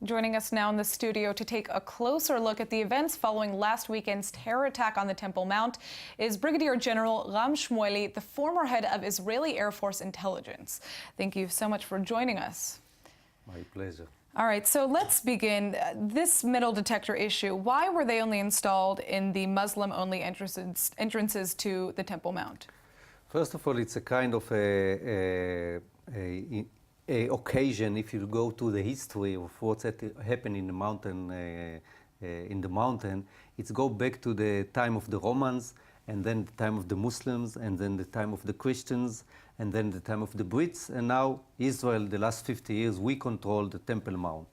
Joining us now in the studio to take a closer look at the events following last weekend's terror attack on the Temple Mount is Brigadier General Shmueli, the former head of Israeli Air Force Intelligence. Thank you so much for joining us. My pleasure. All right, so let's begin. This metal detector issue, why were they only installed in the Muslim-only entrances to the Temple Mount? First of all, it's a kind of a occasion. If you go to the history of what's happened in the mountain, it's go back to the time of the Romans, and then the time of the Muslims, and then the time of the Christians, and then the time of the Brits, and now Israel, the last 50 years, we control the Temple Mount.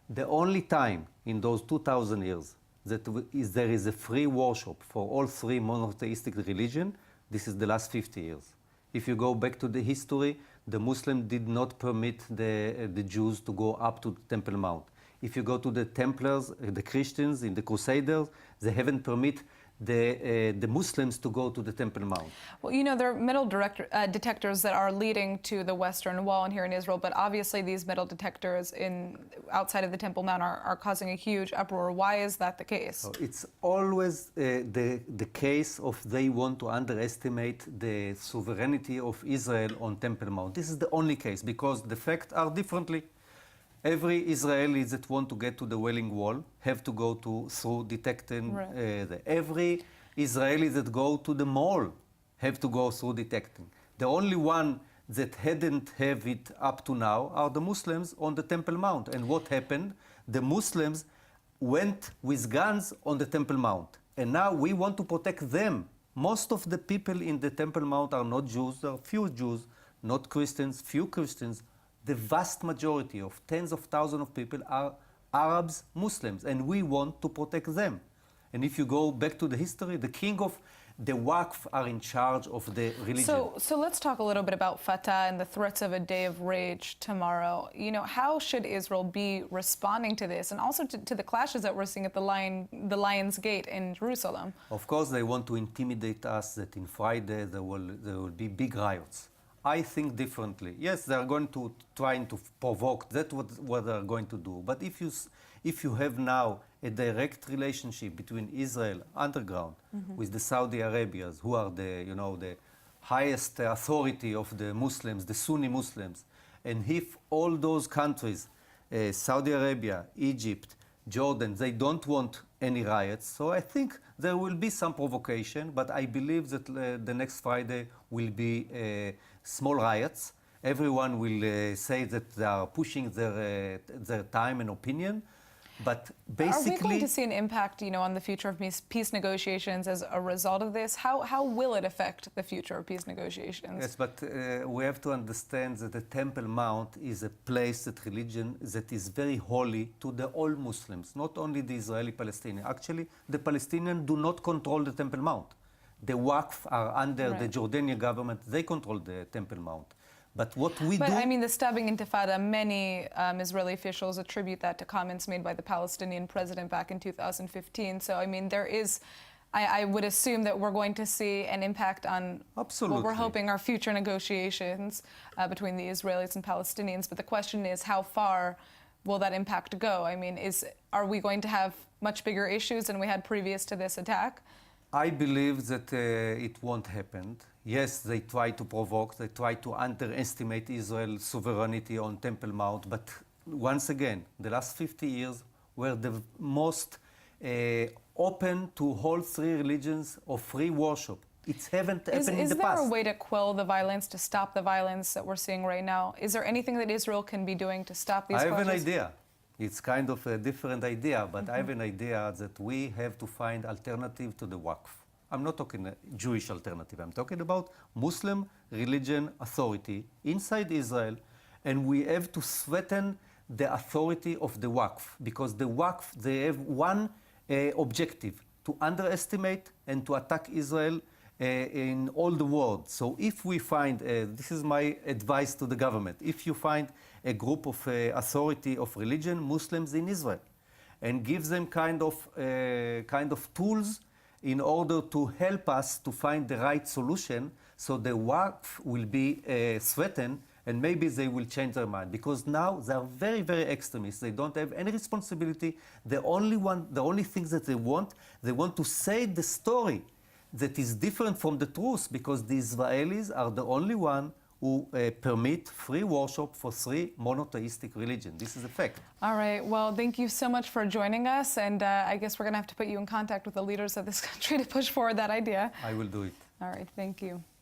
The only time in those 2,000 years that there is a free worship for all three monotheistic religions, this is the last 50 years. If you go back to the history, the Muslims did not permit the Jews to go up to the Temple Mount. If you go to the Templars, the Christians, in the Crusaders, they haven't permit the Muslims to go to the Temple Mount. Well, you know, there are metal detectors that are leading to the Western Wall and here in Israel, but obviously these metal detectors outside of the Temple Mount are causing a huge uproar. Why is that the case? It's always the case of they want to underestimate the sovereignty of Israel on Temple Mount. This is the only case because the facts are differently. Every Israeli that want to get to the Wailing Wall have to go through detecting. Right. Every Israeli that go to the mall have to go through detecting. The only one that hadn't have it up to now are the Muslims on the Temple Mount. And what happened? The Muslims went with guns on the Temple Mount. And now we want to protect them. Most of the people in the Temple Mount are not Jews. There are few Jews, not Christians, few Christians. The vast majority of tens of thousands of people are Arabs, Muslims, and we want to protect them. And if you go back to the history, the king of the Waqf are in charge of the religion. So let's talk a little bit about Fatah and the threats of a day of rage tomorrow. You know, how should Israel be responding to this, and also to the clashes that we're seeing at the Lion's Gate in Jerusalem? Of course, they want to intimidate us that in Friday there will be big riots. I think differently. Yes, they are going to trying to provoke. That's what they are going to do. But if you have now a direct relationship between Israel underground with the Saudi Arabians, who are the highest authority of the Muslims, the Sunni Muslims, and if all those countries, Saudi Arabia, Egypt, Jordan, they don't want any riots. So I think there will be some provocation, but I believe that the next Friday will be small riots. Everyone will say that they are pushing their time and opinion. But basically, are we going to see an impact, on the future of peace negotiations as a result of this? How will it affect the future of peace negotiations? Yes, but we have to understand that the Temple Mount is a place that is very holy to all Muslims, not only the Israeli Palestinians. Actually, the Palestinians do not control the Temple Mount. The Waqf are under the Jordanian government. They control the Temple Mount. But what we do... But I mean, the stabbing intifada, many Israeli officials attribute that to comments made by the Palestinian president back in 2015. So, I mean, there is... I would assume that we're going to see an impact on what we're hoping are future negotiations between the Israelis and Palestinians. But the question is, how far will that impact go? I mean, are we going to have much bigger issues than we had previous to this attack? I believe that it won't happen. Yes, they try to provoke, they try to underestimate Israel's sovereignty on Temple Mount, but once again, the last 50 years were the most open to all three religions of free worship. It haven't happened in the past. Is there a way to quell the violence, to stop the violence that we're seeing right now? Is there anything that Israel can be doing to stop these clashes? I have an idea. It's kind of a different idea, but I have an idea that we have to find alternative to the Waqf. I'm not talking a Jewish alternative. I'm talking about Muslim religion authority inside Israel, and we have to threaten the authority of the Waqf, because the Waqf, they have one objective, to underestimate and to attack Israel in all the world. So if we find, this is my advice to the government, if you find a group of authority of religion, Muslims in Israel, and gives them kind of tools in order to help us to find the right solution, so the Waqf will be threatened and maybe they will change their mind, because now they are very, very extremists. They don't have any responsibility. The only things that they want to say the story that is different from the truth, because the Israelis are the only one who permit free worship for three monotheistic religions. This is a fact. All right. Well, thank you so much for joining us, and I guess we're going to have to put you in contact with the leaders of this country to push forward that idea. I will do it. All right. Thank you.